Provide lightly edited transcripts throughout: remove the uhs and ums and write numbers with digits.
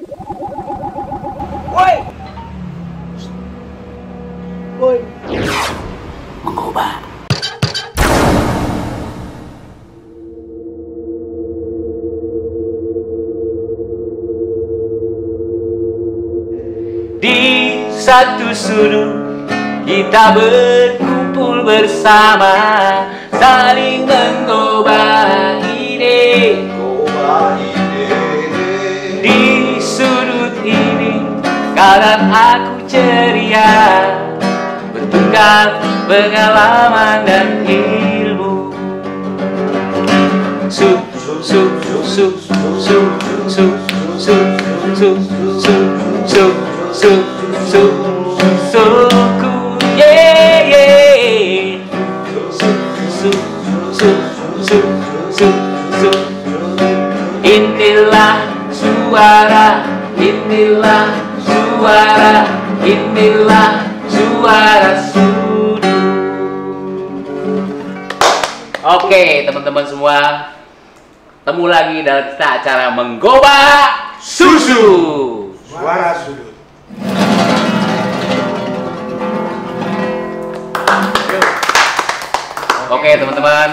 Woi! Woi! Mengubah. Di satu sudut kita berkumpul bersama, saling mengubah ide. Di sudut ini kadang aku ceria, bertukar pengalaman dan ilmu. Su su su su su su su su su su su suku yeah yeah su su su su su su inilah suara, inilah suara, inilah suara sudu. Oke teman-teman semua, ketemu lagi dalam kita acara Menggobak Susu. Suara sudut. Oke teman-teman,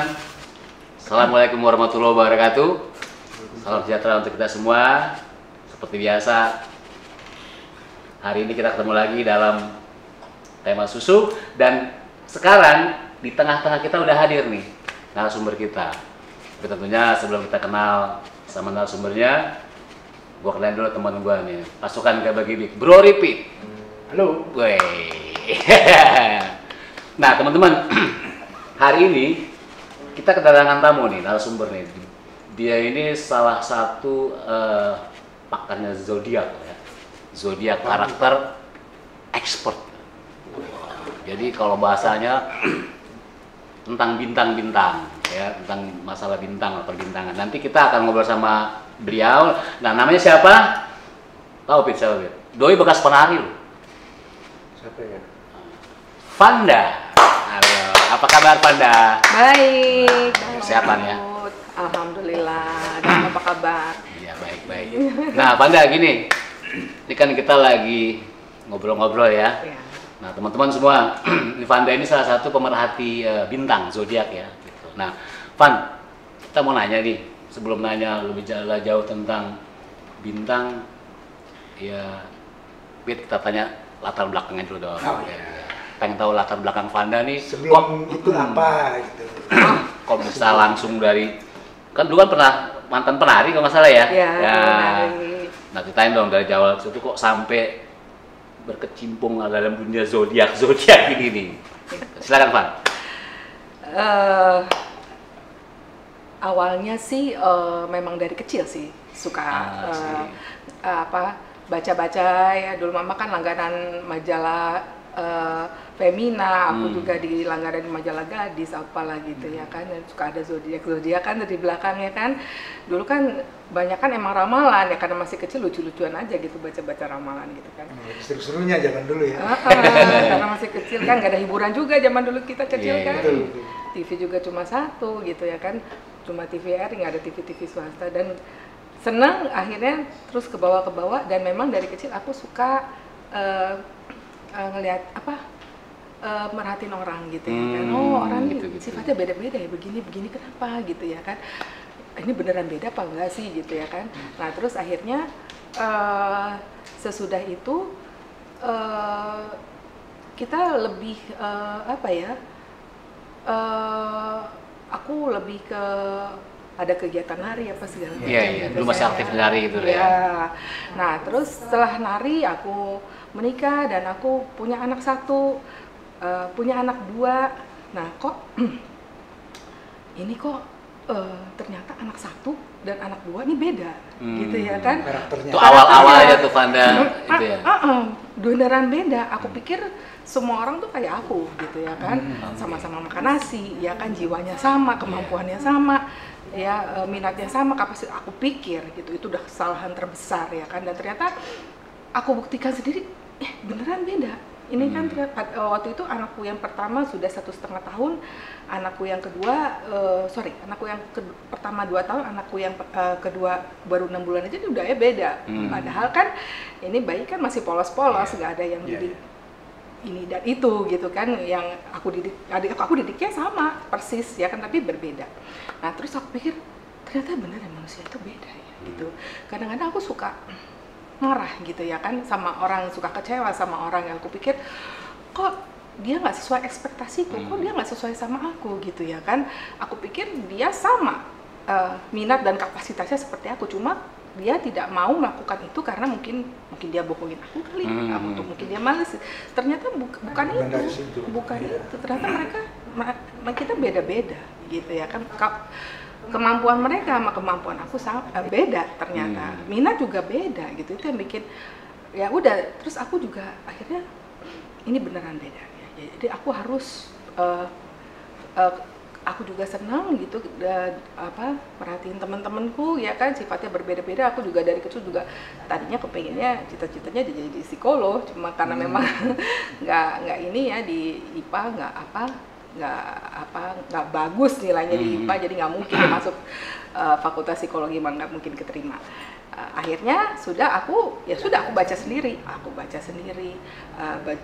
Assalamualaikum warahmatullahi wabarakatuh. Salam sejahtera untuk kita semua. Seperti biasa, hari ini kita ketemu lagi dalam tema susu. Dan sekarang di tengah-tengah kita udah hadir nih narasumber kita. Tapi tentunya sebelum kita kenal sama narasumbernya, gua kenalin dulu teman gua nih, pasukan Gabagibik, Bro Ripit. Halo. Wey. Nah teman-teman, hari ini kita kedatangan tamu nih, narasumber nih. Dia ini salah satu pakarnya zodiak ya. Zodiak karakter expert. Jadi kalau bahasanya tentang bintang-bintang ya, tentang masalah bintang atau perbintangan. Nanti kita akan ngobrol sama beliau. Nah, namanya siapa? Tahu Pit, siapa Pit? Doi bekas penari loh. Siapa ya? Vanda. Halo, apa kabar Vanda? Baik. Kesehatan ya? Alhamdulillah. Dan apa kabar? Iya, baik-baik. Nah, Vanda gini. Ini kan kita lagi ngobrol-ngobrol ya. Ya. Nah, teman-teman semua, Vanda ini salah satu pemerhati bintang zodiak ya. Gitu. Nah, Van, kita mau nanya nih, sebelum nanya lebih jauh tentang bintang, ya, Pit, kita tanya latar belakangnya dulu dong. Oh, ya. ya. Pengen tahu latar belakang Vanda nih. Sebelum itu apa gitu. Kok bisa langsung dari, kan dulu kan pernah mantan penari kalau nggak salah ya? Ya, Ya. penari. Nah, ceritain dong dari awal itu kok sampai berkecimpung dalam dunia zodiak ini nih. Silakan Van. Awalnya sih memang dari kecil sih suka baca-baca ya. Dulu mama kan langganan majalah Femina, aku juga di langganan majalah Gadis apalah gitu ya kan. Dan suka ada zodiak kan dari belakangnya kan. Dulu kan banyak kan emang ramalan ya, karena masih kecil lucu-lucuan aja gitu baca-baca ramalan gitu kan. Seru-serunya zaman dulu ya. Karena masih kecil kan, gak ada hiburan juga zaman dulu kita kecil Iya, kan. betul. TV juga cuma satu gitu ya kan, cuma TVRI, nggak ada TV swasta. Dan senang akhirnya terus ke bawah dan memang dari kecil aku suka ngelihat merhatiin orang gitu ya kan. Oh, orang ini gitu. sifatnya beda-beda ya, begini kenapa gitu ya kan. Ini beneran beda apa enggak sih gitu ya kan. Nah, terus akhirnya sesudah itu kita lebih aku lebih ke ada kegiatan nari apa segala macam. Iya, gitu. dulu masih aktif nari gitu ya. Iya. Nah, terus setelah nari aku menikah dan aku punya anak satu, punya anak dua. Nah, kok ini kok ternyata anak satu dan anak dua ini beda, gitu ya kan? Karakternya. Itu awal-awalnya tuh Vanda itu ya. Beneran beda. Aku pikir semua orang tuh kayak aku, gitu ya kan? Sama-sama makan nasi, ya kan? Jiwanya sama, kemampuannya sama, ya minatnya sama, kapasitas. Aku pikir gitu, itu udah kesalahan terbesar ya kan? Dan ternyata aku buktikan sendiri, beneran beda. Ini kan waktu itu anakku yang pertama sudah 1,5 tahun, anakku yang kedua, anakku yang pertama 2 tahun, anakku yang kedua baru 6 bulan aja, udah ya beda. Padahal kan ini bayi kan masih polos-polos, nggak ada yang jadi ini dan itu gitu kan, yang aku didiknya sama persis ya kan, tapi berbeda. Nah terus aku pikir ternyata benar ya manusia itu beda ya gitu. Kadang-kadang aku suka marah gitu ya kan sama orang, suka kecewa sama orang yang aku pikir kok dia nggak sesuai ekspektasiku, kok dia nggak sesuai sama aku gitu ya kan. Aku pikir dia sama minat dan kapasitasnya seperti aku, cuma dia tidak mau melakukan itu karena mungkin dia bohongin aku kali, atau mungkin dia males. Ternyata bukan itu, ternyata kita beda-beda gitu ya kan. Kemampuan mereka sama kemampuan aku beda ternyata, minat juga beda gitu. Itu yang bikin ya udah, terus aku juga akhirnya ini beneran beda ya. Jadi aku harus aku juga senang gitu perhatiin teman-temanku ya kan, sifatnya berbeda-beda. Aku juga dari kecil juga tadinya kepengennya cita-citanya jadi psikolog, cuma karena memang nggak ini ya di IPA nggak bagus nilainya di IPA, jadi nggak mungkin masuk fakultas psikologi, nggak mungkin keterima. Akhirnya aku baca sendiri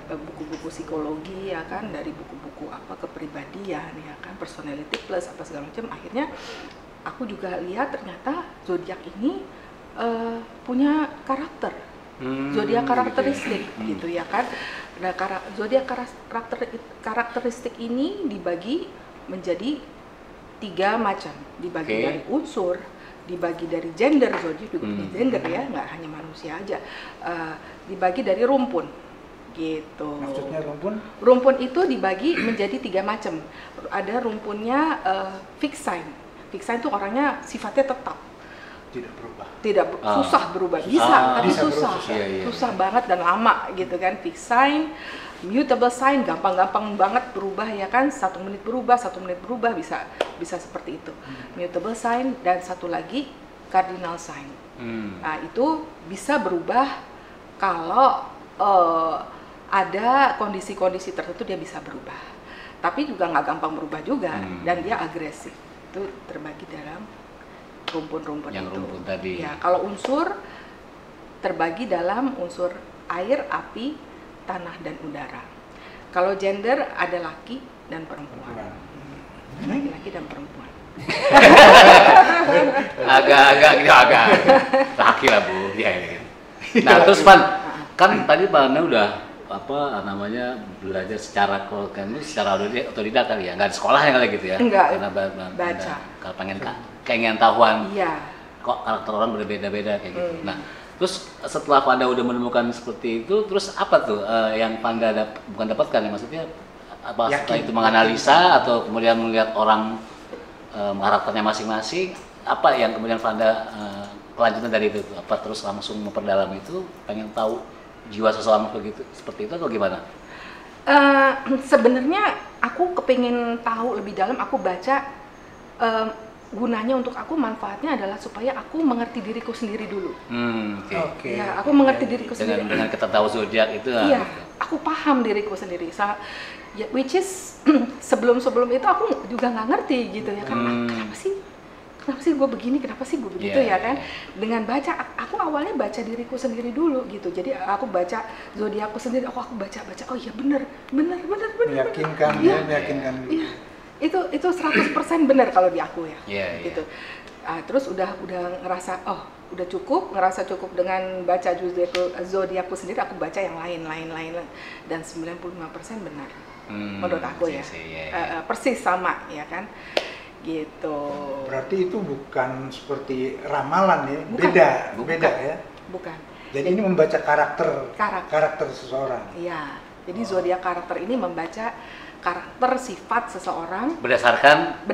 buku-buku psikologi ya kan, dari buku-buku kepribadian ya kan, personality plus apa segala macam. Akhirnya aku juga lihat ternyata zodiak ini punya karakter, zodiak karakteristik gitu ya kan. Nah, zodiak karakteristik ini dibagi menjadi 3 macam, dibagi dari unsur, dibagi dari gender, zodiak juga punya gender ya, nggak hanya manusia aja, dibagi dari rumpun gitu. Maksudnya rumpun? Rumpun itu dibagi menjadi 3 macam. Ada rumpunnya fixed sign. Fixed sign itu orangnya sifatnya tetap, tidak susah berubah, tapi susah banget dan lama gitu kan. Fixed sign, mutable sign, gampang-gampang banget berubah ya kan, 1 menit berubah, 1 menit berubah, bisa seperti itu. Mutable sign, dan satu lagi cardinal sign. Nah itu bisa berubah kalau ada kondisi-kondisi tertentu, dia bisa berubah, tapi juga nggak gampang berubah juga, dan dia agresif. Itu terbagi dalam rumpun-rumpun yang itu. Rumpun tadi. Ya, kalau unsur terbagi dalam unsur air, api, tanah, dan udara. Kalau gender ada laki dan perempuan. Laki-laki dan perempuan. agak laki lah Bu. Ya. Nah, terus Pan, kan tadi Pak Ana udah belajar secara otodidak kali ya, nggak ada sekolahnya kali gitu ya? Enggak, karena baca. Kalau pengen tahuan kok karakter orang berbeda-beda kayak gitu. Nah, terus setelah Panda udah menemukan seperti itu, terus apa tuh yang Panda bukan dapatkan ya, maksudnya apa setelah itu menganalisa atau kemudian melihat orang karakternya masing-masing, apa yang kemudian Panda kelanjutan dari itu? Apa terus langsung memperdalam itu, pengen tahu jiwa seseorang begitu seperti itu atau gimana? Sebenarnya aku kepingin tahu lebih dalam. Aku baca gunanya untuk aku, manfaatnya adalah supaya aku mengerti diriku sendiri dulu. Ya, aku mengerti diriku sendiri. Dengan kita tahu zodiak itu. Iya, aku paham diriku sendiri. Which is sebelum itu aku juga nggak ngerti gitu ya kan. Kenapa sih gue begini, kenapa sih gue begitu ya kan. Dengan baca, aku awalnya baca diriku sendiri dulu gitu. Jadi aku baca zodiakku sendiri, aku baca, oh iya bener. Meyakinkan. Itu 100% benar kalau di aku ya. Gitu. Terus udah ngerasa udah ngerasa cukup dengan baca zodiakku sendiri. Aku baca yang lain, dan 95% benar menurut aku ya. Persis sama ya kan, gitu. Berarti itu bukan seperti ramalan ya, beda ya. Bukan. Jadi ini membaca karakter seseorang. Iya. Jadi zodiak karakter ini membaca karakter sifat seseorang berdasarkan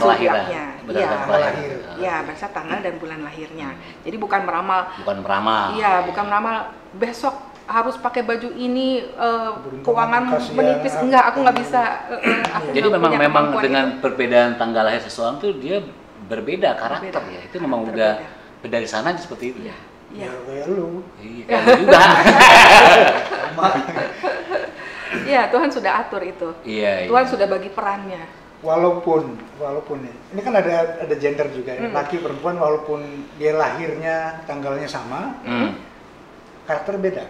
zodiaknya. Iya, berdasarkan tanggal dan bulan lahirnya. Jadi bukan meramal. Iya, bukan meramal besok harus pakai baju ini, keuangan menipis. Enggak, aku nggak bisa. Jadi memang dengan perbedaan tanggal lahir seseorang tuh dia berbeda karakter ya. Itu memang udah dari sana aja seperti itu. Iya. Kayak lu. Iya, juga. Iya, Tuhan sudah atur itu. Iya. Tuhan iya. sudah bagi perannya. Walaupun nih, ini kan ada gender juga ya, laki perempuan walaupun dia lahirnya tanggalnya sama, karakter beda.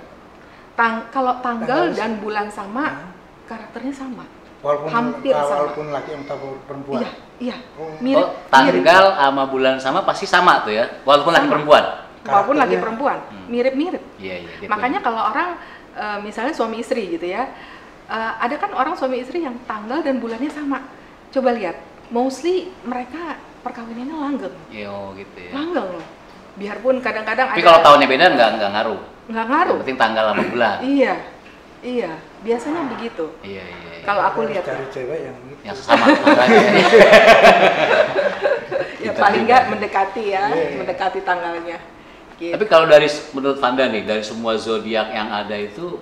Kalau tanggal Tanggal dan bulan sama, karakternya sama. Walaupun Hampir sama. walaupun laki atau perempuan. Iya, Oh. mirip. Oh, tanggal sama bulan sama pasti sama tuh ya, walaupun laki Sama. perempuan. Walaupun laki Karakternya- perempuan, mirip-mirip. Iya iya. gitu. Makanya kalau orang misalnya suami istri gitu ya, ada kan orang suami istri yang tanggal dan bulannya sama. Coba lihat, mostly mereka perkawinannya langgeng, Iya oh, gitu ya. langgeng loh. Biarpun kadang-kadang Tapi ada kalau tahunnya beda nggak ngaruh. nggak ngaruh. Yang penting tanggal sama bulan. Iya, iya, biasanya begitu. Iya iya. iya. Kalau aku Harus lihat, cari cewek yang gitu. Yang sama makanya. ya Kita paling juga. nggak mendekati ya, Iya. mendekati tanggalnya. Gitu. Tapi kalau menurut Vanda nih, dari semua zodiak yang ada itu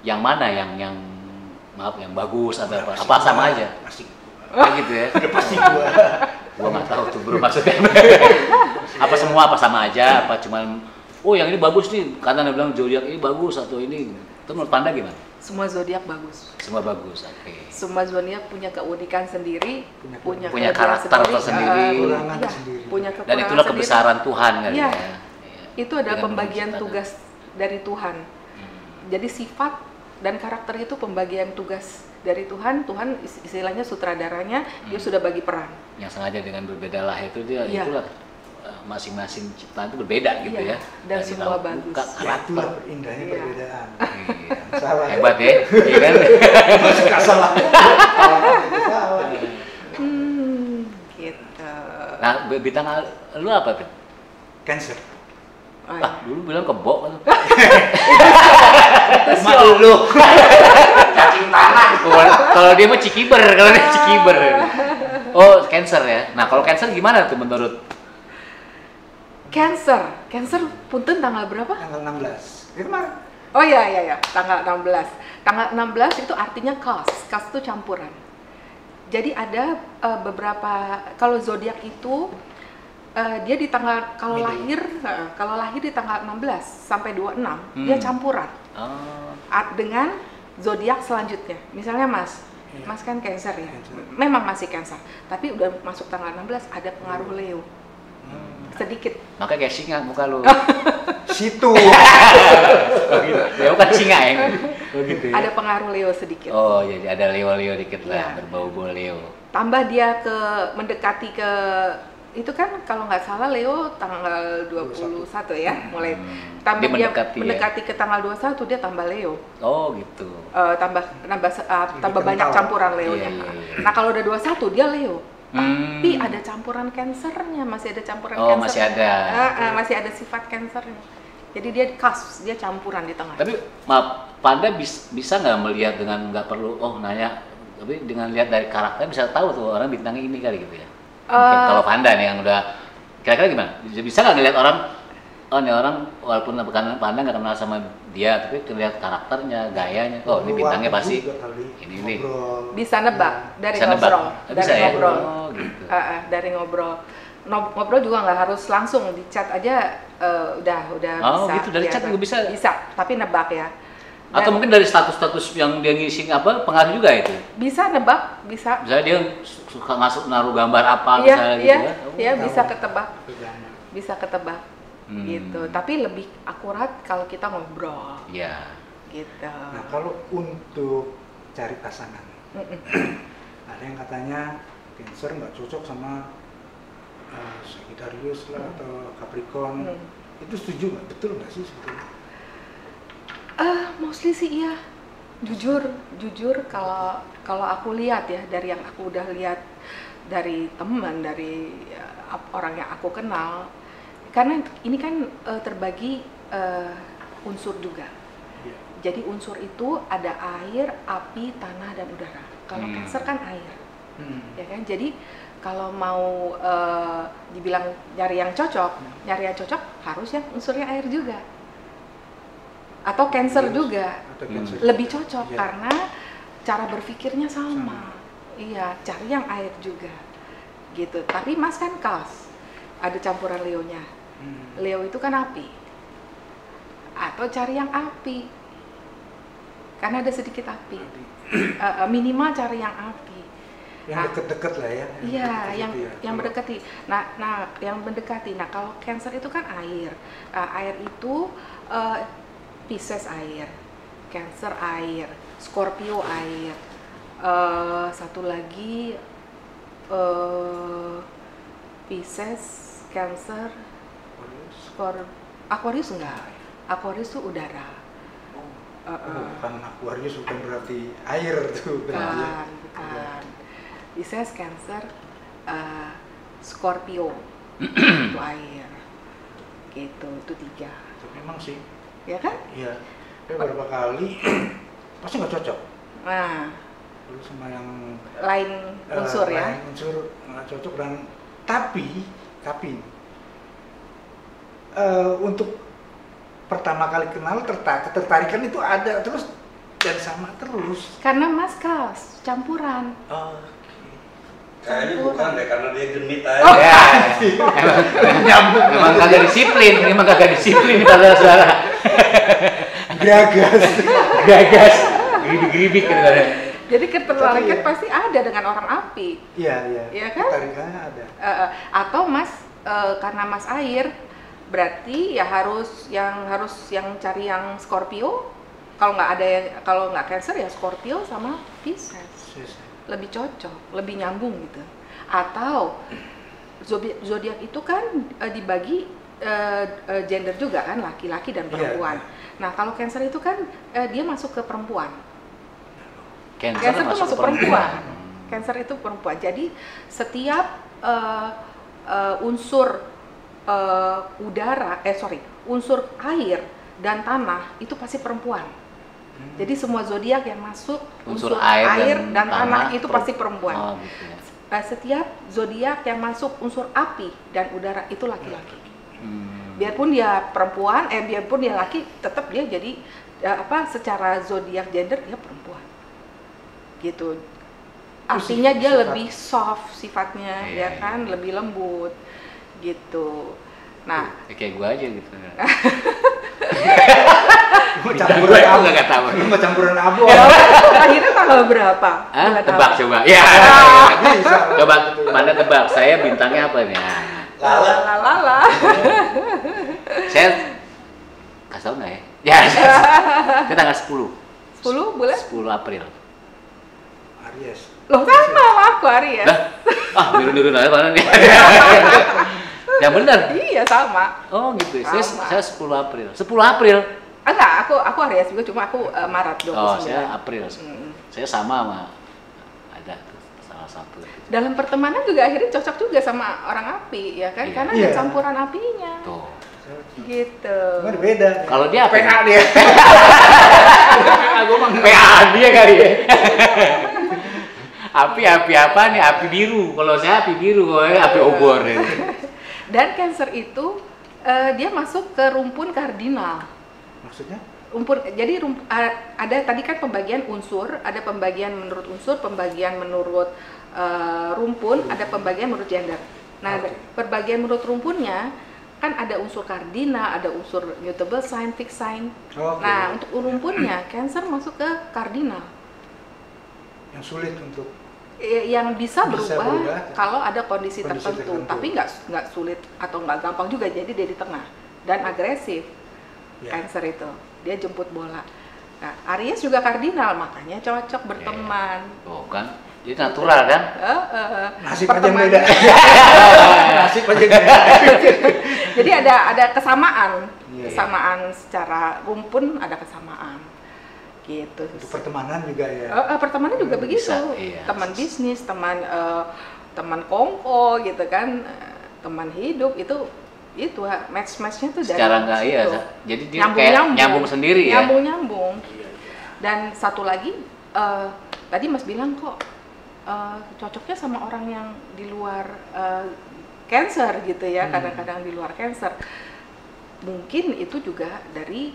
yang mana yang maaf yang bagus atau apa? Apa sama aja? Asik. Kayak gitu ya. Udah pasti gua. Gua nggak tahu tuh bro maksudnya. Apa semua apa sama aja? Apa cuman oh yang ini bagus nih karena dia bilang zodiak ini bagus atau ini? Itu menurut Vanda gimana? Semua zodiak bagus. Semua bagus, oke. Semua zodiak punya keunikan sendiri, punya Punya kelebihan karakter tersendiri. Kekurangan iya, sendiri. punya Dan kekurangan itulah sendiri. kebesaran Tuhan kali Iya. ya. Itu adalah Dengan pembagian menciptakan. tugas dari Tuhan. Jadi sifat dan karakter itu pembagian tugas dari Tuhan. Tuhan istilahnya sutradaranya, dia sudah bagi peran. Yang sengaja dengan berbeda lah itu dia Iya. itulah masing-masing ciptaan itu berbeda gitu Iya, ya. dan Dari semua laut bagus. buka, Ya, karakter. itulah indahnya Iya. perbedaan. Iya. Salah. Hebat ya, iya kan? Suka salah. Salah. Gitu. Nah, bintang lu apa tuh? Cancer. Oh, Ah, iya. dulu bilang kebo kan? Emak lu. Cacing tanah. Kalau dia mah cikiber, kalau dia cikiber. Oh, Cancer ya. Nah, kalau Cancer gimana tuh menurut? Cancer punten tanggal berapa? Tanggal 16. Itu kemarin. Oh iya, tanggal 16. Tanggal 16 itu artinya kas. Kas itu campuran. Jadi ada beberapa, kalau zodiak itu dia di tanggal kalau lahir di tanggal 16 sampai 26 dia campuran Oh, dengan zodiak selanjutnya. Misalnya Mas kan Cancer ya. Cancer. Memang masih Cancer, tapi udah masuk tanggal 16 ada pengaruh Leo. Sedikit. makanya kayak singa muka lu. Situ. Ya bukan singa ya. Oh gitu ya. Ada pengaruh Leo sedikit. Oh, jadi ada Leo dikit Iya. lah, berbau-bau Leo. Tambah dia mendekati ke itu kan kalau nggak salah Leo tanggal 21 ya, mulai tambah Dia dia mendekati mendekati ke tanggal 21 dia tambah Leo. Oh, gitu. tambah Lebih banyak kental. campuran Leonya. Iya, iya, iya. Nah, kalau udah 21 dia Leo. Hmm. Tapi ada campuran Cancernya, masih ada campuran Oh, Cancer. masih ada. Masih ada sifat Cancernya. Jadi dia kas, dia campuran di tengah. Tapi maaf, Panda bisa nggak melihat dengan nggak perlu nanya, tapi dengan lihat dari karakter bisa tahu tuh orang bintangnya ini kali gitu ya. Mungkin kalau Panda nih yang udah kira-kira gimana? Bisa nggak ngelihat orang, oh ini orang walaupun bukan Panda nggak kenal sama dia, tapi terlihat karakternya, gayanya, oh ini bintangnya Waktu pasti juga kali. ini nih. Ngobrol. Bisa nebak dari Bisa nebak. ngobrol, Bisa dari ya? ngobrol. Oh, gitu. Dari ngobrol. Ngobrol juga nggak harus langsung di chat aja udah Oh, bisa. gitu, dari chat juga bisa? Bisa, tapi nebak ya. Atau mungkin dari status-status yang dia ngisi apa pengaruh juga itu. Bisa nebak, bisa. Misalnya dia suka naruh gambar apa Iya, misalnya gitu iya, kan. Oh, iya tahu. bisa ketebak, Pegangan. bisa ketebak. Gitu. Tapi lebih akurat kalau kita ngobrol. Iya. Gitu. Nah, kalau untuk cari pasangan, Mm-mm. ada yang katanya Cancer nggak cocok sama Sagittarius lah atau Capricorn. Itu setuju nggak? Betul nggak sih sebetulnya? Mostly sih iya. Jujur kalau aku lihat ya, dari yang aku udah lihat dari teman, dari orang yang aku kenal, karena ini kan terbagi unsur juga. Iya. Jadi unsur itu ada air, api, tanah, dan udara. Kalau Cancer kan air, ya kan. Jadi kalau mau dibilang nyari yang cocok harus yang unsurnya air juga. Atau Cancer juga Atau Cancer lebih juga. cocok Iya. karena cara berpikirnya sama. Iya, cari yang air juga. Gitu. Tapi Mas kan kas. Ada campuran Leonya. Leo itu kan api. Atau cari yang api. karena ada sedikit api. Minimal cari yang api. Yang deket-deket lah ya. Iya, deket-deket yang mendekati. Yang mendekati. Nah, kalau Cancer itu kan air. Air itu Pisces air, Cancer air, Scorpio air. Satu lagi Pisces, Cancer, Aquarius enggak. Aquarius itu udara. Bukan Aquarius, bukan berarti air tuh. Bukan. Pisces, Cancer, Scorpio itu air. Gitu, itu 3. Memang sih. Ya kan? Iya. Tapi beberapa kali pasti nggak cocok. Nah, Dulu sama yang lain unsur ya. lain unsur nggak cocok, dan tapi untuk pertama kali kenal ketertarikan itu ada terus dan sama terus. Karena Mas Kas campuran. Kayaknya bukan deh, karena dia genit Oh. aja. Ya, memang kagak disiplin, saudara-saudara. Gagas. Geribik gitu kan. Jadi ketertarikan Tapi ya. pasti ada dengan orang api. Iya. Iya kan? Ketarikannya ada. Atau Mas karena Mas air, berarti ya harus yang cari yang Scorpio. Kalau nggak Cancer ya Scorpio sama Pisces. Lebih cocok, lebih nyambung gitu. Atau zodiak itu kan dibagi gender juga kan, laki-laki dan perempuan. Nah, kalau Cancer itu kan dia masuk ke perempuan. Cancer itu masuk perempuan. Cancer itu perempuan. Jadi setiap unsur unsur air dan tanah itu pasti perempuan. Jadi semua zodiak yang masuk Unsur air dan tanah itu per- pasti perempuan. Oh, gitu ya. Setiap zodiak yang masuk unsur api dan udara itu laki-laki. Biarpun dia perempuan, biarpun dia laki, tetap dia jadi secara zodiak gender dia perempuan. Gitu. Artinya dia lebih soft sifatnya, ya kan, lebih lembut gitu. Nah, kayak gua aja gitu. Campuran abu. Nggak tahu. Mau campuran abu. akhirnya tanggal berapa? Bulan Tebak apa? coba. Ya. Bisa. Coba mana tebak? Saya bintangnya apa nih? Lala. Saya kasih tau nggak ya? Ya. Saya tanggal 10. 10 bulan? 10 April. Aries. Loh sama sama aku Aries. Biru-biru aja mana nih? Yang benar. Iya sama. Oh gitu. Sama. Saya 10 April. 10 April. Enggak, aku Aries juga, cuma aku Maret 29. Oh, saya April. Saya sama ada tuh salah satu. Dalam pertemanan juga akhirnya cocok juga sama orang api, ya kan? Iya. Karena Iya. ada campuran apinya. Tuh. Gitu. Cuma beda. Kalau dia apa? PA dia. Gue mah PA dia kali ya. Api apa nih? Api biru. Kalau saya api biru, api obor. Dan Cancer itu dia masuk ke rumpun kardinal. Maksudnya? Jadi ada tadi kan pembagian unsur, ada pembagian menurut unsur, pembagian menurut rumpun, ada pembagian menurut gender. Nah, perbagian menurut rumpunnya kan ada unsur kardinal, ada unsur mutable sign, fixed sign. Nah, untuk rumpunnya Cancer masuk ke kardinal. Yang sulit untuk Yang bisa berubah kalau ada kondisi Kondisi tertentu, tertentu. tapi nggak sulit atau nggak gampang juga, jadi dia di tengah dan agresif. ya. Cancer itu dia jemput bola. Nah, Aries juga kardinal, makanya cocok berteman. Oh kan? Jadi natural kan? Nasib aja yang beda. Nasib aja yang beda. Jadi ada kesamaan, Iya, kesamaan secara rumpun ada kesamaan. Gitu. Untuk pertemanan juga ya. Pertemanan juga begitu. Bisa, iya. Teman bisnis, teman kongko gitu kan, teman hidup itu match-matchnya tuh dari Secara nggak situ. iya. Jadi dia kayak nyambung sendiri ya. Nyambung. Dan satu lagi tadi Mas bilang kok cocoknya sama orang yang di luar Cancer gitu ya, kadang-kadang di luar Cancer. Mungkin itu juga dari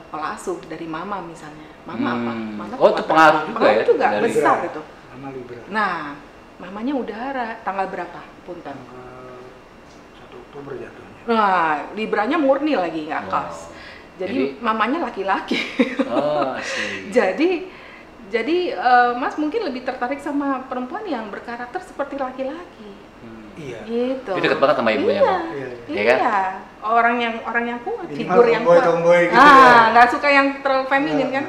pola asuh, dari mama misalnya. Mama apa? Mama Oh, itu pengaruh juga pengaruh ya? juga, Dari besar Libra. itu. Sama Libra. Nah, mamanya udara, tanggal berapa? Punten. Tanggal 1 Oktober jatuhnya. Nah, Libranya murni lagi, nggak Wow. kos. Jadi mamanya laki-laki. Oh, sih. Jadi Mas mungkin lebih tertarik sama perempuan yang berkarakter seperti laki-laki. Iya. Gitu. Itu dekat banget sama ibunya, Iya. Bang. Iya. Iya kan? Iya. Orang yang kuat, Ini figur mah yang kuat. tomboy gitu ya. Nggak suka yang terlalu feminin kan?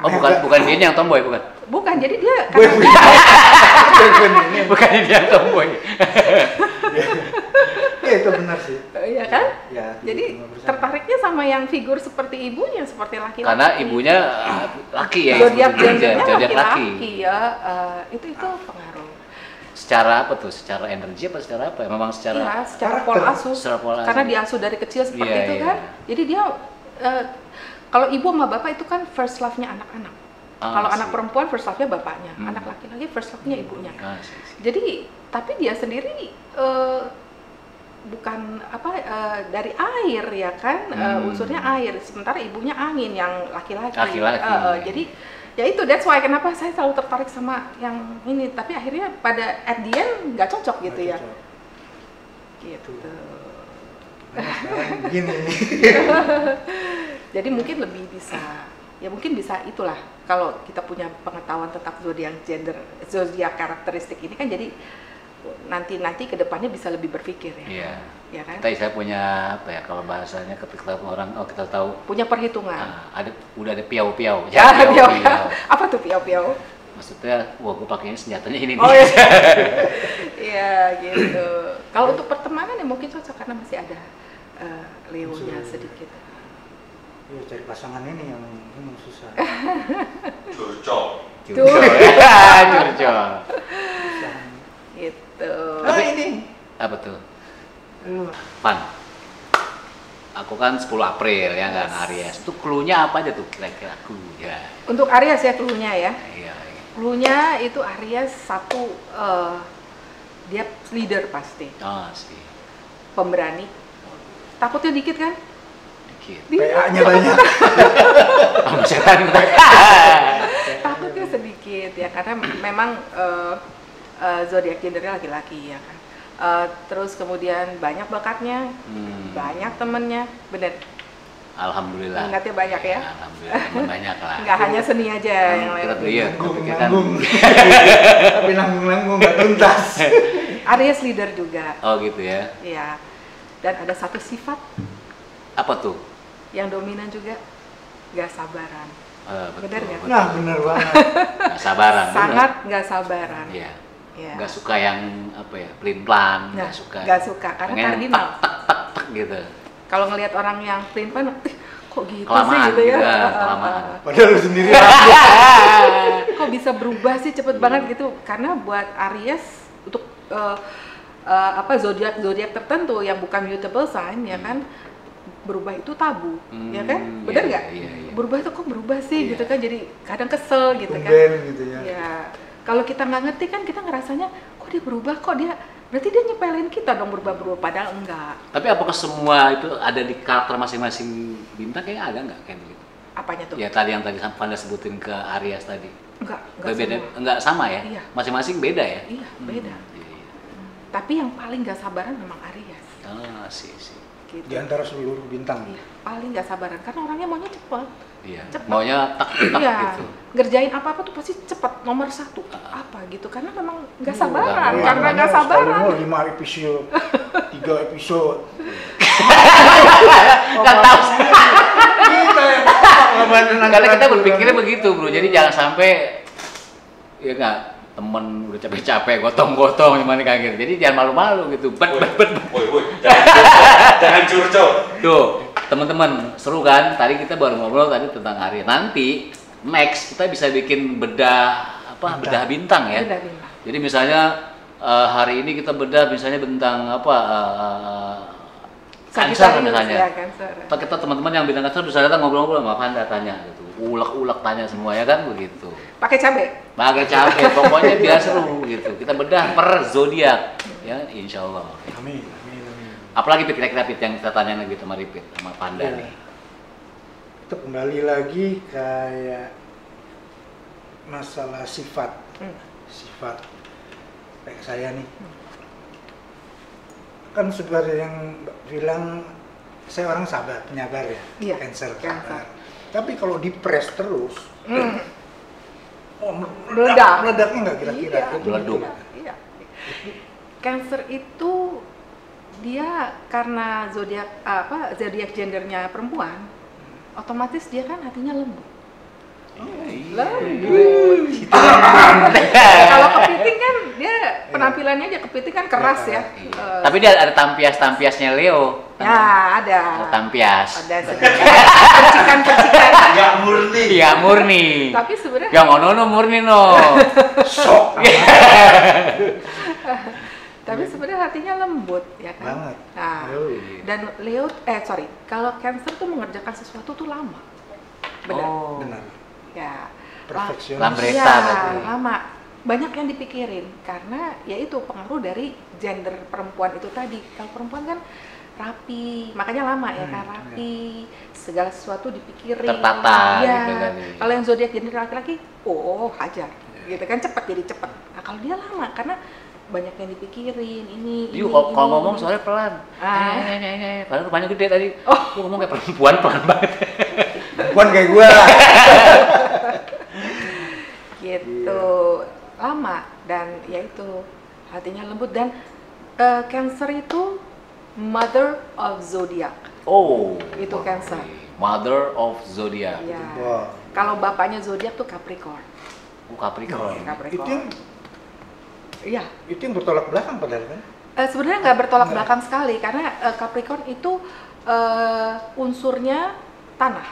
Oh, bukan ini yang tomboy, bukan? Bukan, jadi dia Boy karena Bukan ini yang tomboy. Iya itu benar sih. iya kan? Ya. Jadi 75%. tertariknya sama yang figur seperti ibunya, seperti laki-laki. Karena ibunya laki ya. zodiak gendernya, gendernya zodiak laki-laki ya. Itu pengaruh. Secara apa tuh? Secara energi apa secara apa? Memang secara Iya, secara karakter. pola asuh. Secara pola asuh. Karena diasuh dari kecil seperti Iya, itu iya. kan. Jadi dia kalau ibu sama bapak itu kan first love-nya anak-anak. Kalau anak perempuan first love-nya bapaknya, anak laki-laki first love-nya ibunya. Ah, sih. Jadi tapi dia sendiri bukan dari air ya kan, unsurnya air, sementara ibunya angin yang laki-laki. Laki-laki. Jadi ya itu that's why kenapa saya selalu tertarik sama yang ini, tapi akhirnya pada at the end nggak cocok gitu ya. Cocok. Gitu. Nah, sekarang begini nih. Jadi mungkin lebih bisa, ya mungkin bisa itulah kalau kita punya pengetahuan tentang zodiak karakteristik ini kan, jadi nanti kedepannya bisa lebih berpikir ya. Iya. Ya kan? Saya punya apa ya kalau bahasanya ketika orang kita tahu Punya perhitungan. udah ada piau-piau. Ya, piau-piau. Apa tuh piau-piau? Maksudnya, wah gue pakainya senjatanya ini Oh nih. iya. Iya gitu. Kalau untuk pertemanan ya mungkin cocok karena masih ada Leo-nya sedikit. Iya, cari pasangan ini yang susah. Curcol. Curcol. Gitu. Nah ini. Apa tuh? Pan. Aku kan 10 April ya kan, Aries. Itu clue-nya apa aja tuh kira-kira clue-nya? Untuk Aries ya clue-nya ya. Iya. Clue-nya itu Aries satu, dia leader pasti, Oh sih. pemberani. Takutnya dikit kan? Dikit. PA-nya banyak. Setan. Takutnya sedikit ya karena memang zodiak gendernya laki-laki ya kan. Terus kemudian banyak bakatnya, banyak temennya, bener. Alhamdulillah. Minatnya banyak ya. Alhamdulillah teman banyak lah. Nggak hanya seni aja yang Kita lain. iya, pikirkan. Nanggung. Tapi nanggung nggak tuntas. Aries leader juga, Oh gitu ya. ya. Dan ada satu sifat Apa tuh? yang dominan juga, nggak sabaran. Betul, Bener nggak? betul. Nah bener banget. Nggak sabaran. bener. Sangat nggak sabaran. Iya. Ya. Nggak suka yang apa ya, pelin-pelan. Nah, Nggak suka. nggak suka karena Pengen kardinal. tak gitu. Kalau ngelihat orang yang pelin-pelan, kok gitu Kelamaan, sih gitu ya? gitu, kelamaan. Padahal lu sendiri Kok bisa berubah sih cepet banget gitu? Karena buat Aries untuk zodiak tertentu yang bukan mutable sign ya kan, berubah itu tabu, ya kan? Benar iya, nggak? iya, iya. Berubah itu kok berubah sih Iya. gitu kan? Jadi kadang kesel gitu kan? tumben gitu ya. Ya, kalau kita nggak ngerti kan kita ngerasanya kok dia berubah, kok dia berarti dia nyepelin kita dong berubah padahal enggak. Tapi apakah semua itu ada di karakter masing-masing bintang? Kayaknya ada nggak kayak begitu? Apanya tuh? Ya tadi yang tadi Panda sebutin ke Aries tadi. Enggak Beda, semua. enggak sama ya? Iya. Masing-masing beda ya? Iya, beda. Iya, iya. Tapi yang paling nggak sabaran memang Aries. Ah, sih. Gitu. Di antara seluruh bintang. Iya, paling nggak sabaran karena orangnya maunya cepet. Iya. Cepat. Maunya tak Iya, gitu. ngerjain apa-apa tuh pasti cepet, nomor satu apa gitu karena memang nggak sabaran, Iya, karena nggak sabaran. Mau 5 episode, 3 episode. Nggak tahu. Kita yang Karena kita berpikirnya begitu, Bro. Jadi jangan sampai ya nggak, temen udah capek-capek gotong-gotong gimana kayak gitu. Jadi jangan malu-malu gitu. Woi, jangan curcol. Tuh, teman-teman, seru kan? Tadi kita baru ngobrol tadi tentang Aries. Nanti next kita bisa bikin bedah bedah bintang ya. Bedah bintang. Jadi misalnya hari ini kita bedah misalnya tentang Cancer Sagittarius, misalnya. ya, Cancer. Atau kita teman-teman yang bintang Cancer bisa datang ngobrol-ngobrol sama Panda, tanya gitu. Ulek-ulek tanya semua ya kan begitu. Pakai cabai. Pakai capek, pokoknya biar seru gitu. Kita bedah per zodiak ya, insya Allah. Amin. Apalagi Pit, kira-kira Pit yang kita tanya lagi sama Ripit sama Panda Ya. nih. Itu kembali lagi kayak masalah sifat. Sifat kayak saya nih. Kan seperti yang Mbak bilang saya orang sabar, penyabar ya, Iya, Cancer. Cancer. Sabar. Tapi kalau di press terus, Meledak. meledaknya nggak kira-kira? Iya. Itu Meleduk. betul. Iya. Cancer itu dia karena zodiak gendernya perempuan, otomatis dia kan hatinya lembut. Lembut. Kalau kepiting kan dia penampilannya aja kepiting kan keras ya. Tapi dia ada tampias-tampiasnya Leo. Ya ada. Ada tampias. Ada sedikit percikan-percikan. Nggak murni. Iya murni. Tapi sebenarnya Yang ono murni no. Sok tapi sebenarnya hatinya lembut ya kan. banget. Nah, dan Leo kalau Cancer tuh mengerjakan sesuatu tuh lama. Benar. Oh. Benar. Ya. Perfeksionis. Lambreta Iya, berarti. lama. Banyak yang dipikirin karena yaitu pengaruh dari gender perempuan itu tadi. Kalau perempuan kan rapi, makanya lama ya kan, rapi, segala sesuatu dipikirin. Tertata Iya. gitu kan. Kalau yang zodiak gender laki-laki, hajar. Gitu kan cepat jadi cepat. Nah, kalau dia lama karena banyak yang dipikirin ini. Kalau ngomong soalnya pelan. Padahal rupanya gede tadi. Lu ngomong kayak perempuan pelan banget. Bukan kayak gue. Gitu. Lama dan yaitu hatinya lembut dan Cancer itu mother of zodiac. Oh. Itu Cancer. Mother of Zodiac. Ya. Wow. Kalau bapaknya zodiak tuh Capricorn. Capricorn. Itu yang Iya. itu yang bertolak belakang padahal kan? Sebenarnya nggak bertolak belakang sekali karena Capricorn itu unsurnya tanah,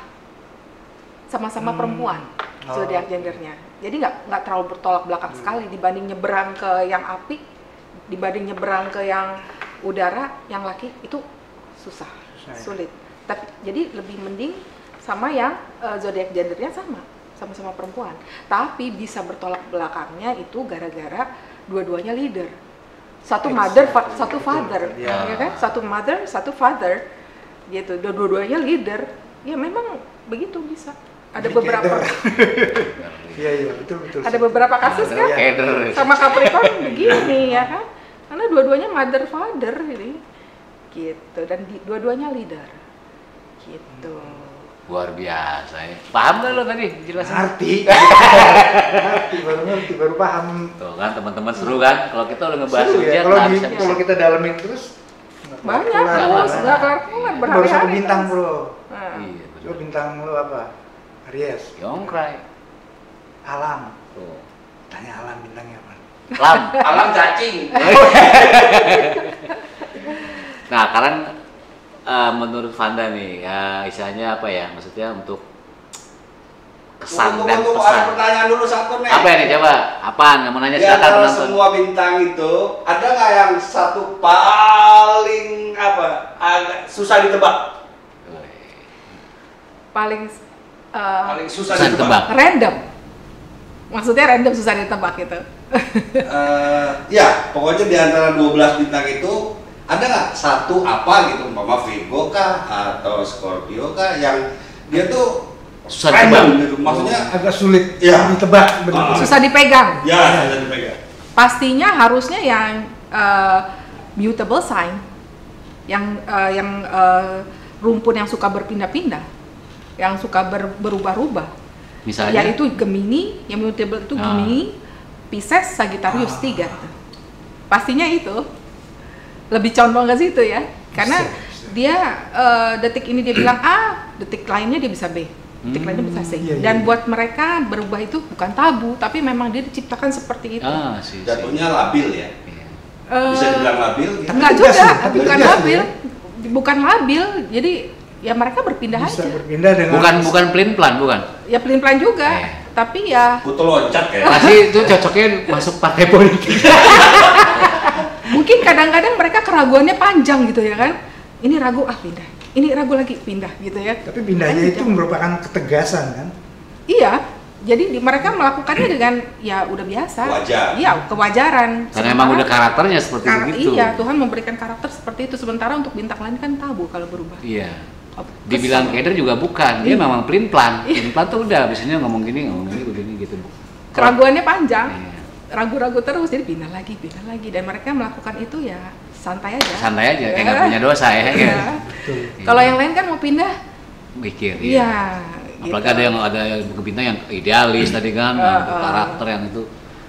sama-sama perempuan zodiak gendernya. Jadi nggak terlalu bertolak belakang sekali dibanding nyebrang ke yang api, dibanding nyebrang ke yang udara, yang laki itu susah, sulit. Tapi jadi lebih mending sama yang zodiak gendernya sama-sama perempuan. Tapi bisa bertolak belakangnya itu gara-gara dua-duanya leader. Satu mother, satu father, Ya. ya kan? Satu mother, satu father, gitu. Dua-duanya leader. Ya memang begitu bisa. Ada beberapa, Iya betul. ada beberapa kasus kan? Keder. Sama Capricorn begini ya kan? Karena dua-duanya mother father ini, gitu. Dan dua-duanya leader, gitu. Luar biasa ya. Paham gak lo tadi jelasin? Ngerti, baru paham. Tuh kan teman-teman seru kan? Kalau kita udah ngebahas Seru ya, zodiak kalau nggak di- bisa-bisa. kalau kita dalemin terus Banyak kelar. terus, nggak kelar-kelar, Baru satu berhari-hari bintang terus. bro. Nah. Iya, Lo betul. bintang lo apa? Aries. Yongkrai. Alam. Tuh. Tanya Alam bintangnya apa? Lam. Alam cacing. Nah, kalian menurut Vanda nih, ya istilahnya apa ya? Maksudnya untuk kesan dan Tunggu, ada pesan. pertanyaan dulu satu nih. Apa ini coba? Apaan? Nggak mau nanya Di silakan antara penonton. semua bintang itu, ada nggak yang satu paling agak susah ditebak? Paling Paling susah Susah ditebak. random. Maksudnya random susah ditebak gitu. Ya, pokoknya di antara 12 bintang itu ada nggak satu apa gitu, umpama Virgo kah atau Scorpio kah yang dia tuh Susah random ditebak. gitu, maksudnya Agak sulit Iya. ditebak benar. Susah dipegang. ya bisa dipegang. Pastinya harusnya yang mutable sign, yang rumpun yang suka berpindah-pindah, yang suka berubah-ubah. Misalnya. Yaitu Gemini, yang mutable itu Gemini, Pisces, Sagittarius 3. Pastinya itu. Lebih condong ke situ ya. Karena dia detik ini dia bilang A, detik lainnya dia bisa B. Detik lainnya bisa C. Iya, iya, Dan iya. buat mereka berubah itu bukan tabu, tapi memang dia diciptakan seperti itu. Si. Jatuhnya labil ya. Iya. Bisa dibilang labil gitu. Enggak Tegas juga, ya, tapi bukan tegas labil. ya. Bukan labil. Jadi ya mereka berpindah Bisa aja. berpindah dengan Bukan pelin-pelan, bukan. Ya pelin-pelan juga. Tapi ya Kutu loncat ya. Pasti itu cocoknya masuk partai politik. mungkin kadang-kadang mereka keraguannya panjang gitu ya kan. Ini ragu pindah. Ini ragu lagi pindah gitu ya. tapi pindahnya itu merupakan ketegasan kan? Iya. Jadi mereka melakukannya dengan ya udah biasa. Wajar. Iya, kewajaran. Karena emang udah karakternya seperti begitu. Iya, Tuhan memberikan karakter seperti itu. Sementara untuk bintang lain kan tabu kalau berubah. Iya. Oh, Dibilang kesel. keder juga bukan. Dia Iya. memang pelin-pelan. Pelin-pelan tuh udah biasanya ngomong gini begini gitu. Keraguannya panjang. Iya. Ragu-ragu terus, jadi pindah lagi. Dan mereka melakukan itu ya santai aja. Santai aja, kayak nggak punya dosa ya. Iya. Kalau yang lain kan mau pindah, Mikir. iya. Apalagi ada buku bintang yang idealis tadi kan, untuk karakter yang itu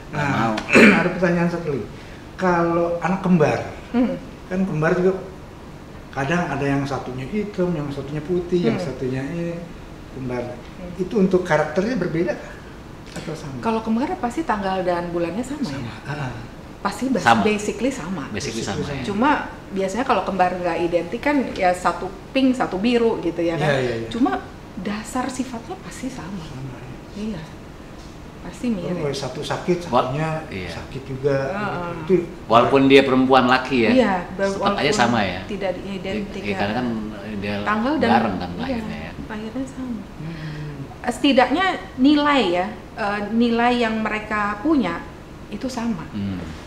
nggak mau. Nah, ada pertanyaan satu lagi. Kalau anak kembar, kan kembar juga kadang ada yang satunya hitam, yang satunya putih, yang satunya ini kembar. Itu untuk karakternya berbeda kah? Atau sama? Kalau kembar pasti tanggal dan bulannya sama. Ya? Pasti Sama. basically sama. Basically sama. Ya. Cuma biasanya kalau kembar nggak identik kan ya satu pink, satu biru gitu ya kan. Iya. Cuma dasar sifatnya pasti sama. Sama, ya. Iya. Pasti mirip. Oh, satu sakit, satunya Iya. sakit juga. Itu Walaupun dia perempuan laki ya, Iya, tetap aja sama ya. Tidak identik. Iya, karena kan dia tanggal dan bareng kan iya, lahirnya ya. lahirnya sama. Setidaknya nilai ya, nilai yang mereka punya itu sama.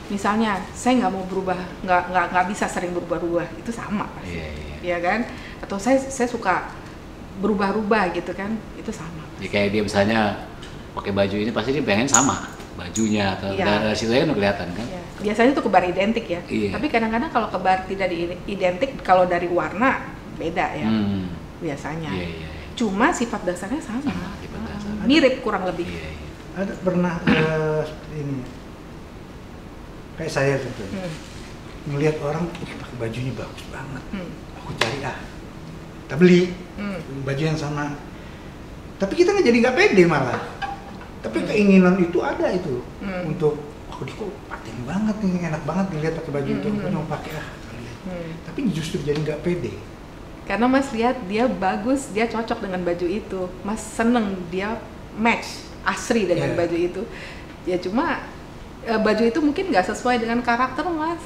Misalnya saya nggak mau berubah, nggak bisa sering berubah-ubah, itu sama pasti. Iya kan? Atau saya suka berubah-ubah gitu kan, itu sama. Jadi kayak dia misalnya pakai baju ini pasti dia pengen sama bajunya atau dari situ kan udah kelihatan kan. Iya. Biasanya itu kembar identik ya. Iya. Tapi kadang-kadang kalau kembar tidak identik, kalau dari warna beda ya. Biasanya. Iya. Cuma sifat dasarnya sama. Sifat dasar. Mirip kurang lebih. Iya. ada pernah ini kayak saya tentu ngelihat orang pakai bajunya bagus banget, aku cari kita beli baju yang sama, tapi kita nggak pede malah, tapi keinginan itu ada itu untuk aku kok paten banget nih, enak banget dilihat pakai baju itu, aku mau pakai tapi justru jadi nggak pede. Karena Mas lihat dia bagus, dia cocok dengan baju itu, Mas seneng dia match asri dengan baju itu. Ya cuma baju itu mungkin nggak sesuai dengan karakter Mas,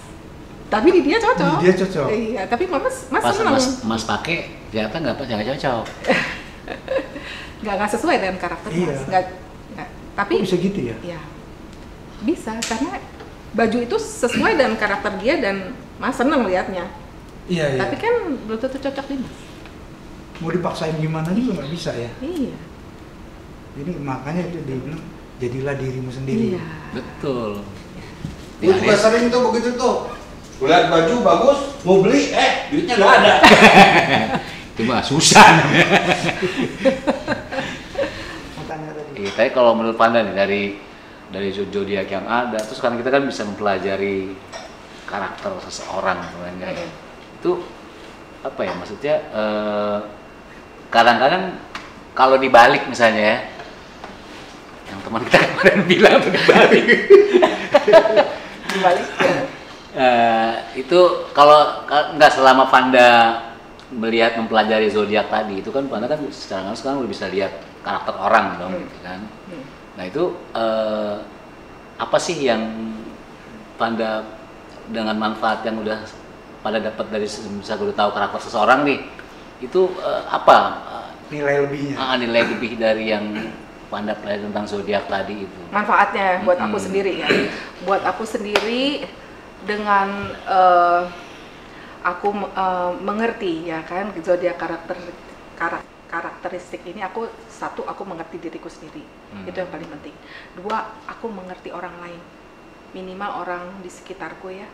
tapi di dia cocok. Dia cocok. Iya, tapi Mas Pas seneng. Mas pakai ternyata nggak cocok. nggak sesuai dengan karakter Mas. Nggak. Tapi kok bisa gitu ya? Ya bisa, karena baju itu sesuai dengan karakter dia dan Mas seneng liatnya. Iya. Tapi kan belum tentu cocok di Mas. Mau dipaksain gimana juga nggak bisa ya. Iya. Jadi makanya itu dibilang jadilah dirimu sendiri. Iya. Betul. Gue juga sering tuh begitu tuh. Lihat baju bagus, mau beli, duitnya nggak ada. Itu mah susah. Makanya tadi. Iya, tapi kalau menurut Panda nih dari zodiak yang ada, terus kan kita kan bisa mempelajari karakter seseorang sebenarnya. Itu apa ya maksudnya? Kadang-kadang kalau dibalik misalnya ya, yang teman kita kemarin bilang tuh dibalik. Dibalik ya. Itu kalau nggak selama Panda melihat mempelajari zodiak tadi, itu kan Panda kan sekarang udah bisa lihat karakter orang dong, gitu kan. Nah itu apa sih yang Panda dengan manfaat yang udah Panda dapat dari bisa udah tahu karakter seseorang nih, itu apa Nilai lebihnya. nilai lebih dari yang Panda pelajari tentang zodiak tadi itu? Manfaatnya buat aku sendiri ya. Buat aku sendiri dengan aku mengerti ya kan zodiak karakteristik ini, aku mengerti diriku sendiri. Itu yang paling penting. 2, aku mengerti orang lain. Minimal orang di sekitarku ya.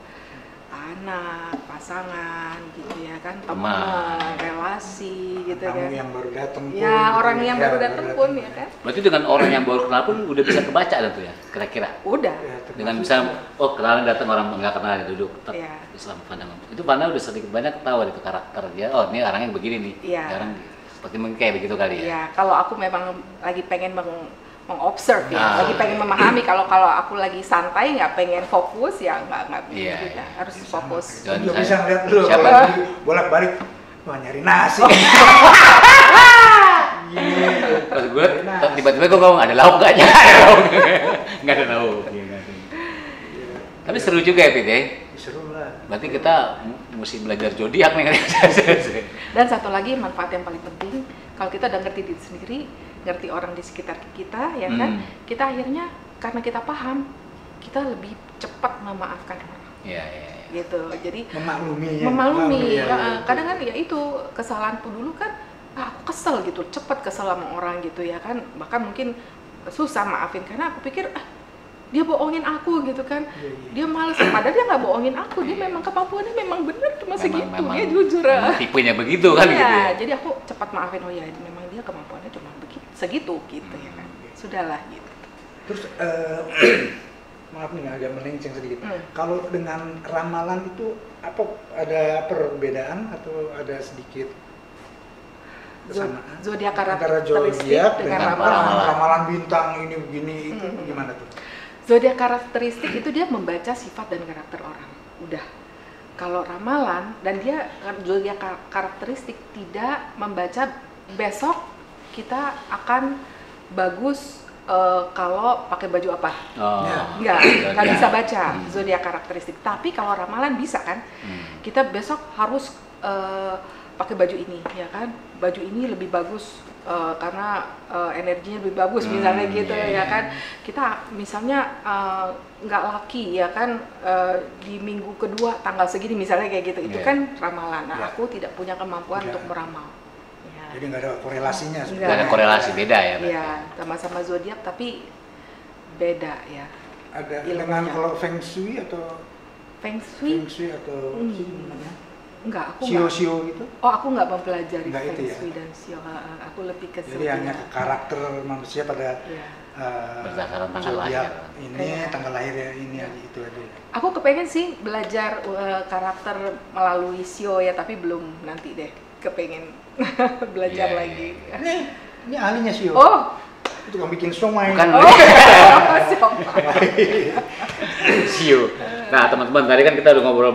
Anak, pasangan gitu ya kan, teman, relasi gitu Tamu kan. yang baru datang pun. Ya, orang yang baru datang pun ya kan. Berarti dengan orang yang baru kenal pun udah bisa kebaca tuh ya, kira-kira? Udah. Ya, Dengan bisa, kenalan datang orang nggak kenal duduk, tetap Iya. Islam Panda. Itu Panda udah sedikit banyak tahu itu karakter dia. Oh ini orangnya begini nih. Iya. Orang seperti mungkin kayak begitu kali ya. Ya, kalau aku memang lagi pengen mengobserv ya, lagi pengen memahami. Kalau aku lagi santai nggak pengen fokus ya nggak Iya, juga, iya. harus fokus. Dan Juga saya- bisa ngeliat dulu siapa? kalau lagi bolak-balik, wah nyari nasi. Terus gue tiba-tiba gue ngomong ada lauk nggak? Ada lauk nggak ada lauk. Tapi seru juga ya Pit ya. Seru lah. Berarti kita mesti belajar zodiak nih. Dan satu lagi manfaat yang paling penting, kalau kita udah ngerti diri sendiri, ngerti orang di sekitar kita ya kan, kita akhirnya karena kita paham, kita lebih cepat memaafkan orang. Iya. Gitu. Jadi Memaklumi ya. Kadang kan ya itu kesalahanku dulu kan, aku kesel gitu, cepat kesel sama orang gitu ya kan, bahkan mungkin susah maafin karena aku pikir dia bohongin aku gitu kan. Dia malas, padahal dia nggak bohongin aku, dia memang kemampuannya memang bener cuma segitu, dia jujur. Tipenya begitu kan gitu ya. Jadi aku cepat maafin, oh ya memang dia kemampuannya cuma segitu gitu ya kan. Sudahlah gitu. Terus maaf nih agak melenceng sedikit. Kalau dengan ramalan itu apa, ada perbedaan atau ada sedikit kesamaan? Zodiak antara karakteristik zodiak dengan dengan ramalan bintang ini begini itu gimana tuh? Zodiak karakteristik itu dia membaca sifat dan karakter orang. Udah. Kalau ramalan dan dia zodiak karakteristik tidak membaca besok kita akan bagus kalau pakai baju apa. Nggak bisa baca zodiak karakteristik. Tapi kalau ramalan bisa kan. Kita besok harus pakai baju ini ya kan. Baju ini lebih bagus karena energinya lebih bagus misalnya gitu ya kan. Kita misalnya nggak laki ya kan di minggu kedua tanggal segini misalnya kayak gitu. Itu kan ramalan. Nah, aku tidak punya kemampuan untuk meramal. Jadi nggak ada korelasinya. Nggak ada korelasi, beda ya? Iya, sama-sama zodiak tapi beda ya. Ada dengan kalau Feng Shui atau Feng Shui atau namanya? Enggak, aku Sio gitu? Oh, aku nggak mempelajari Feng Shui ya? dan Sio. Aku lebih ke jadi hanya ke karakter manusia pada berdasarkan tanggal lahir. Ini tanggal lahirnya ini itu aja. Aku kepengen sih belajar karakter melalui Sio ya, tapi belum nanti deh. Kepengen belajar lagi. Ini ahlinya Sio. Oh, itu yang bikin somai. Bukan. Sio. Nah, teman-teman, tadi kan kita udah ngobrol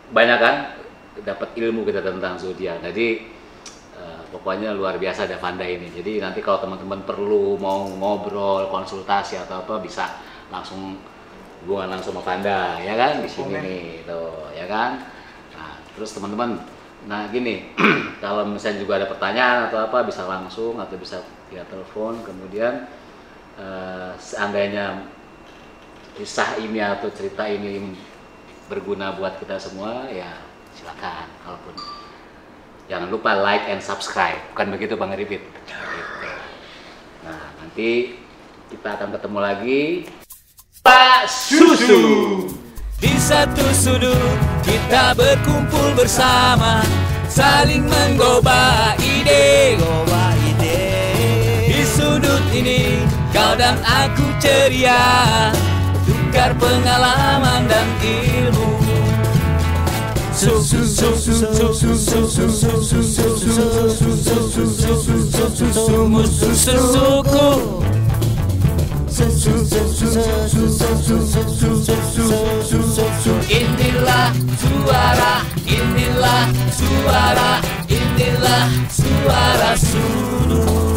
banyak kan, dapat ilmu kita tentang zodiak. Jadi pokoknya luar biasa ada Vanda ini. Jadi nanti kalau teman-teman perlu mau ngobrol, konsultasi atau apa, bisa langsung hubungan langsung sama Vanda, ya kan, di sini nih, tuh, ya kan. Nah, terus teman-teman, nah gini, kalau misalnya juga ada pertanyaan atau apa, bisa langsung atau bisa via telepon. Kemudian seandainya kisah ini atau cerita ini berguna buat kita semua, ya silakan. Kalaupun jangan lupa like and subscribe, bukan begitu Bang Ribit? Gitu. Nah, nanti kita akan ketemu lagi Pak Susu. Di satu sudut kita berkumpul bersama, saling menggoba ide. Di sudut ini kau dan aku ceria, tukar pengalaman dan ilmu. Susuku. Inilah suara, inilah suara, inilah suara Sudut.